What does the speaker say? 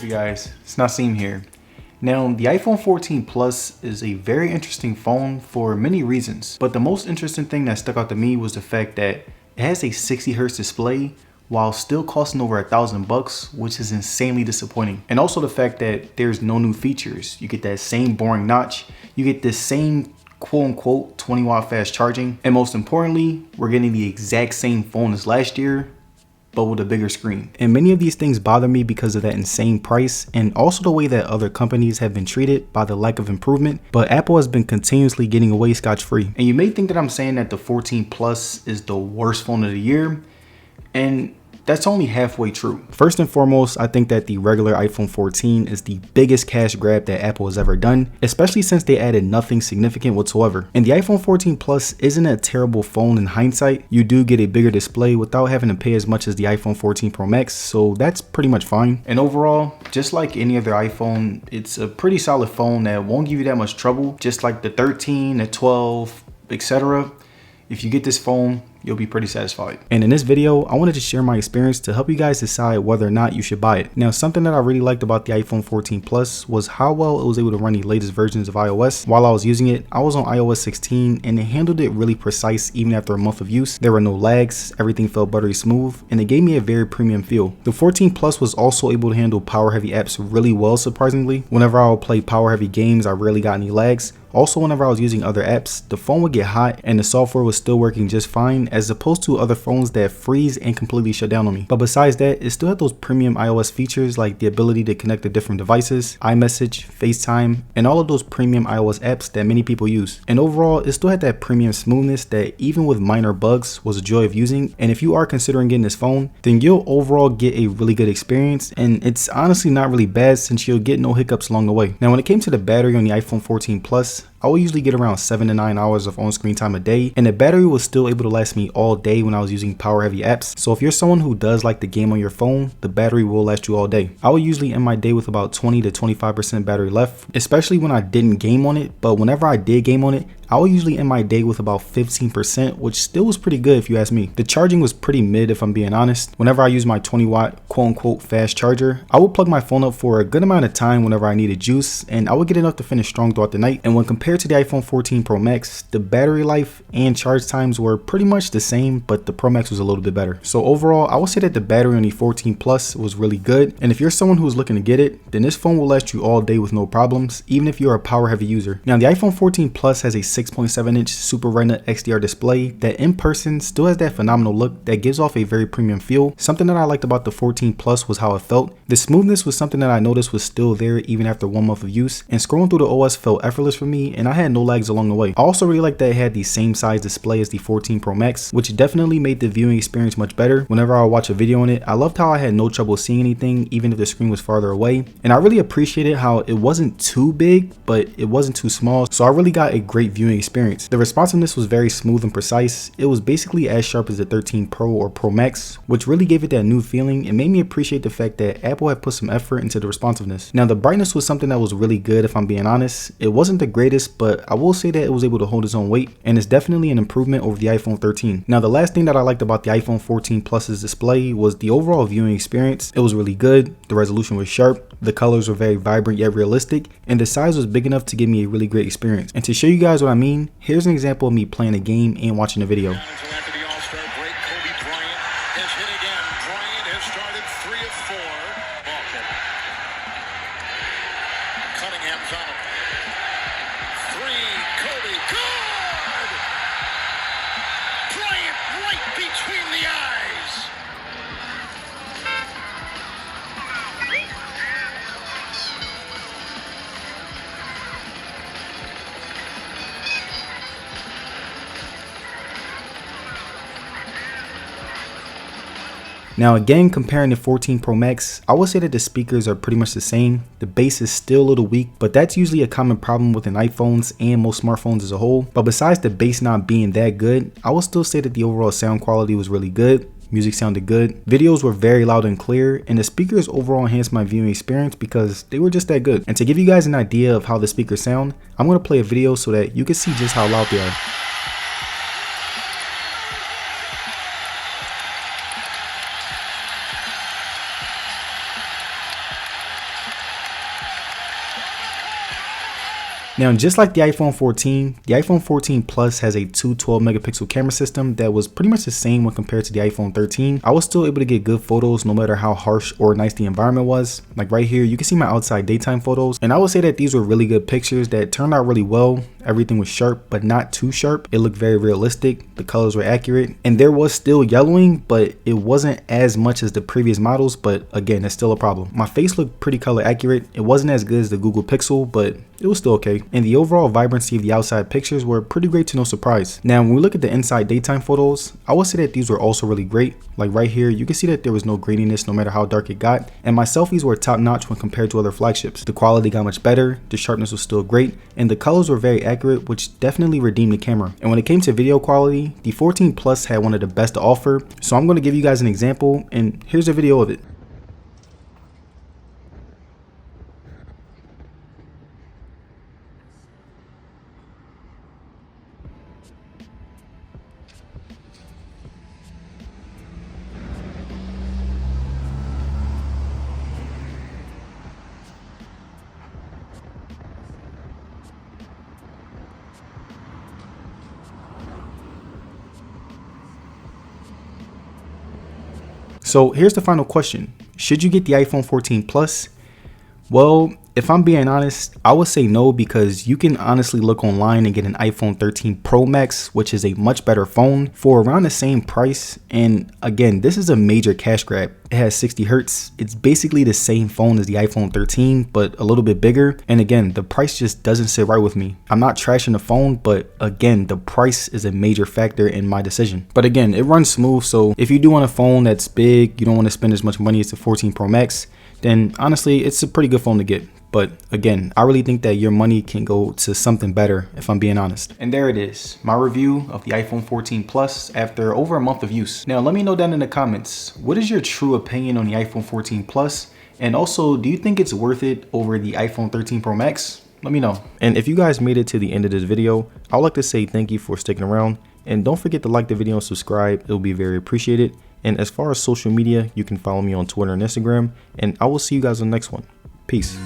you guys, it's Nassim here. Now, the iPhone 14 Plus is a very interesting phone for many reasons, but the most interesting thing that stuck out to me was the fact that it has a 60Hz display while still costing over $1,000, which is insanely disappointing. And also the fact that there's no new features. You get that same boring notch, you get the same quote-unquote 20-watt fast charging, and most importantly, we're getting the exact same phone as last year, but with a bigger screen. And many of these things bother me because of that insane price and also the way that other companies have been treated by the lack of improvement, but Apple has been continuously getting away scotch-free. And you may think that I'm saying that the 14 Plus is the worst phone of the year, and that's only halfway true. First and foremost, I think that the regular iPhone 14 is the biggest cash grab that Apple has ever done, especially since they added nothing significant whatsoever. And the iPhone 14 Plus isn't a terrible phone in hindsight. You do get a bigger display without having to pay as much as the iPhone 14 Pro Max, so that's pretty much fine. And overall, just like any other iPhone, it's a pretty solid phone that won't give you that much trouble, just like the 13, the 12, etc. If you get this phone, you'll be pretty satisfied. And in this video, I wanted to share my experience to help you guys decide whether or not you should buy it. Now, something that I really liked about the iPhone 14 Plus was how well it was able to run the latest versions of iOS. While I was using it, I was on iOS 16 and it handled it really precise even after a month of use. There were no lags, everything felt buttery smooth, and it gave me a very premium feel. The 14 Plus was also able to handle power heavy apps really well, surprisingly. Whenever I would play power heavy games, I rarely got any lags. Also, whenever I was using other apps, the phone would get hot and the software was still working just fine, as opposed to other phones that freeze and completely shut down on me. But besides that, it still had those premium iOS features like the ability to connect to different devices, iMessage, FaceTime, and all of those premium iOS apps that many people use. And overall, it still had that premium smoothness that even with minor bugs was a joy of using. And if you are considering getting this phone, then you'll overall get a really good experience, and it's honestly not really bad since you'll get no hiccups along the way. Now, when it came to the battery on the iPhone 14 Plus, I will usually get around 7 to 9 hours of on-screen time a day, and the battery was still able to last me all day when I was using power-heavy apps. So if you're someone who does like the game on your phone, the battery will last you all day. I will usually end my day with about 20 to 25% battery left, especially when I didn't game on it, but whenever I did game on it, I will usually end my day with about 15%, which still was pretty good if you ask me. The charging was pretty mid if I'm being honest. Whenever I use my 20-watt quote-unquote fast charger, I will plug my phone up for a good amount of time whenever I needed juice, and I would get enough to finish strong throughout the night. And when compared to the iPhone 14 Pro Max, the battery life and charge times were pretty much the same, but the Pro Max was a little bit better. So overall, I would say that the battery on the 14 Plus was really good, and if you're someone who's looking to get it, then this phone will last you all day with no problems, even if you're a power-heavy user. Now, the iPhone 14 Plus has a 6.7-inch Super Retina XDR display that in person still has that phenomenal look that gives off a very premium feel. Something that I liked about the 14 Plus was how it felt. The smoothness was something that I noticed was still there even after 1 month of use, and scrolling through the OS felt effortless for me, and I had no lags along the way. I also really liked that it had the same size display as the 14 Pro Max, which definitely made the viewing experience much better. Whenever I would watch a video on it, I loved how I had no trouble seeing anything even if the screen was farther away, and I really appreciated how it wasn't too big, but it wasn't too small, so I really got a great viewing experience. The responsiveness was very smooth and precise. It was basically as sharp as the 13 Pro or Pro Max, which really gave it that new feeling and made me appreciate the fact that Apple had put some effort into the responsiveness. Now, the brightness was something that was really good if I'm being honest. It wasn't the greatest, but I will say that it was able to hold its own weight, and it's definitely an improvement over the iPhone 13. Now, the last thing that I liked about the iPhone 14 Plus's display was the overall viewing experience. It was really good, the resolution was sharp, the colors were very vibrant yet realistic, and the size was big enough to give me a really great experience. And to show you guys what I mean, here's an example of me playing a game and watching a video. Now again, comparing the 14 Pro Max, I would say that the speakers are pretty much the same. The bass is still a little weak, but that's usually a common problem within iPhones and most smartphones as a whole. But besides the bass not being that good, I would still say that the overall sound quality was really good. Music sounded good, videos were very loud and clear, and the speakers overall enhanced my viewing experience because they were just that good. And to give you guys an idea of how the speakers sound, I'm going to play a video so that you can see just how loud they are. Now, just like the iPhone 14, the iPhone 14 Plus has a 212 megapixel camera system that was pretty much the same when compared to the iPhone 13. I was still able to get good photos no matter how harsh or nice the environment was. Like right here, you can see my outside daytime photos, and I would say that these were really good pictures that turned out really well. Everything was sharp, but not too sharp. It looked very realistic. The colors were accurate, and there was still yellowing, but it wasn't as much as the previous models. But again, it's still a problem. My face looked pretty color accurate. It wasn't as good as the Google Pixel, but it was still okay. And the overall vibrancy of the outside pictures were pretty great to no surprise. Now, when we look at the inside daytime photos, I would say that these were also really great. Like right here, you can see that there was no graininess no matter how dark it got. And my selfies were top notch when compared to other flagships. The quality got much better, the sharpness was still great, and the colors were very accurate, which definitely redeemed the camera. And when it came to video quality, the 14 Plus had one of the best to offer. So I'm going to give you guys an example, and here's a video of it. So here's the final question. Should you get the iPhone 14 Plus? Well, if I'm being honest, I would say no, because you can honestly look online and get an iPhone 13 Pro Max, which is a much better phone for around the same price. And again, this is a major cash grab. It has 60 hertz. It's basically the same phone as the iPhone 13, but a little bit bigger. And again, the price just doesn't sit right with me. I'm not trashing the phone, but again, the price is a major factor in my decision. But again, it runs smooth. So if you do want a phone that's big, you don't want to spend as much money as the 14 Pro Max, then honestly, it's a pretty good phone to get. But again, I really think that your money can go to something better, if I'm being honest. And there it is, my review of the iPhone 14 Plus after over a month of use. Now, let me know down in the comments, what is your true opinion on the iPhone 14 Plus? And also, do you think it's worth it over the iPhone 13 Pro Max? Let me know. And if you guys made it to the end of this video, I would like to say thank you for sticking around. And don't forget to like the video and subscribe. It'll be very appreciated. And as far as social media, you can follow me on Twitter and Instagram. And I will see you guys on the next one. Peace.